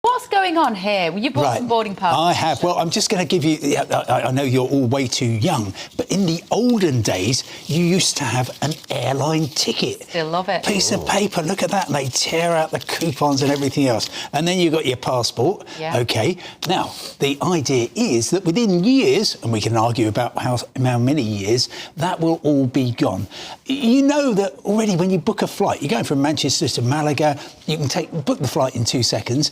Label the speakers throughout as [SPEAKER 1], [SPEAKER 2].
[SPEAKER 1] What's going on here? You bought some boarding passes.
[SPEAKER 2] I have. Well, I'm just going to give you... I know you're all way too young, but in the olden days, you used to have an airline ticket.
[SPEAKER 1] Still love it.
[SPEAKER 2] Piece of paper, look at that. And they tear out the coupons and everything else. And then you got your passport.
[SPEAKER 1] Yeah.
[SPEAKER 2] OK. Now, the idea is that within years, and we can argue about how many years, that will all be gone. You know that already when you book a flight, you're going from Manchester to Malaga, you can book the flight in 2 seconds.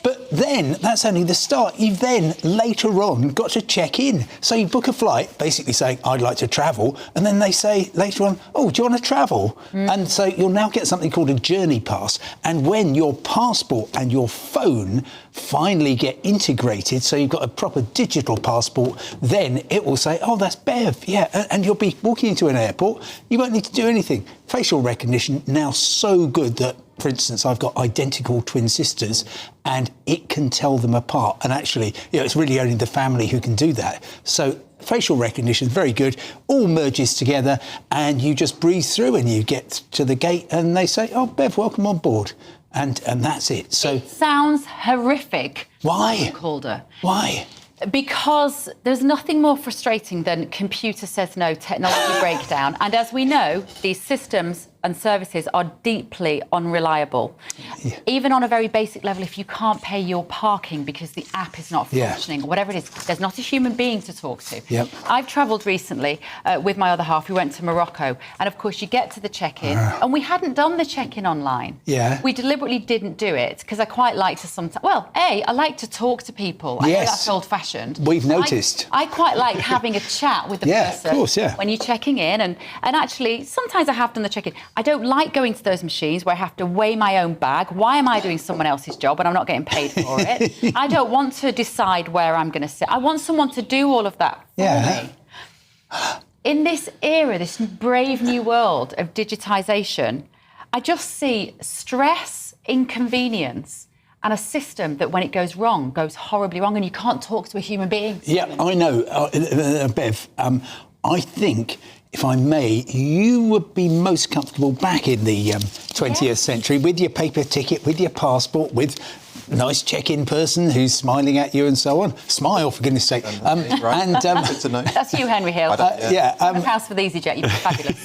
[SPEAKER 2] But then, that's only the start. You've then, later on, got to check in. So you book a flight, basically saying, I'd like to travel, and then they say later on, oh, do you want to travel? And so you'll now get something called a journey pass. And when your passport and your phone finally get integrated, so you've got a proper digital passport, then it will say, oh, that's Bev, yeah. And you'll be walking into an airport, you won't need to do anything. Facial recognition now so good that, for instance, I've got identical twin sisters and it can tell them apart. And actually, it's really only the family who can do that. So facial recognition is very good, all merges together and you just breeze through and you get to the gate and they say, oh, Bev, welcome on board. And that's it. So
[SPEAKER 1] it sounds horrific.
[SPEAKER 2] Why?
[SPEAKER 1] Calder.
[SPEAKER 2] Why?
[SPEAKER 1] Because there's nothing more frustrating than computer says no, technology breakdown. And as we know, these systems and services are deeply unreliable. Yeah. Even on a very basic level, if you can't pay your parking because the app is not functioning or whatever it is, there's not a human being to talk to. Yep. I've travelled recently with my other half. We went to Morocco. And of course, you get to the check-in and we hadn't done the check-in online. Yeah. We deliberately didn't do it because I quite like to sometimes... Well, I like to talk to people. I know that's old-fashioned.
[SPEAKER 2] We've noticed.
[SPEAKER 1] I quite like having a chat with the person
[SPEAKER 2] of course, when
[SPEAKER 1] you're checking in. And actually, sometimes I have done the check-in. I don't like going to those machines where I have to weigh my own bag. Why am I doing someone else's job when I'm not getting paid for it? I don't want to decide where I'm going to sit. I want someone to do all of that for me. In this era, this brave new world of digitisation, I just see stress, inconvenience, and a system that when it goes wrong, goes horribly wrong and you can't talk to a human being.
[SPEAKER 2] Yeah, I know. Bev, I think, if I may, you would be most comfortable back in the 20th century with your paper ticket, with your passport, with a nice check-in person who's smiling at you and so on. Smile, for goodness sake.
[SPEAKER 1] That's you, Henry Hill. A house for the EasyJet, you'd be fabulous.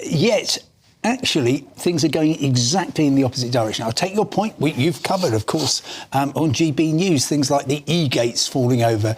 [SPEAKER 2] Yet... Actually, things are going exactly in the opposite direction. I'll take your point. You've covered, of course, on GB News, things like the e-gates falling over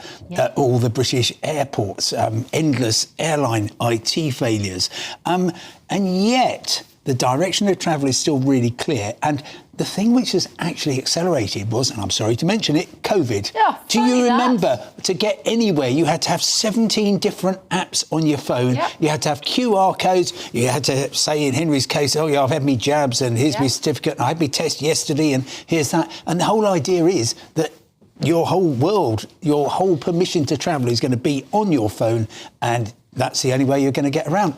[SPEAKER 2] all the British airports, endless airline IT failures. And yet, the direction of travel is still really clear. And the thing which has actually accelerated was, and I'm sorry to mention it, COVID. Yeah, do you remember to get anywhere, you had to have 17 different apps on your phone. Yep. You had to have QR codes. You had to say, in Henry's case, oh, yeah, I've had me jabs and here's my certificate. I had my test yesterday and here's that. And the whole idea is that your whole world, your whole permission to travel is going to be on your phone and that's the only way you're going to get around.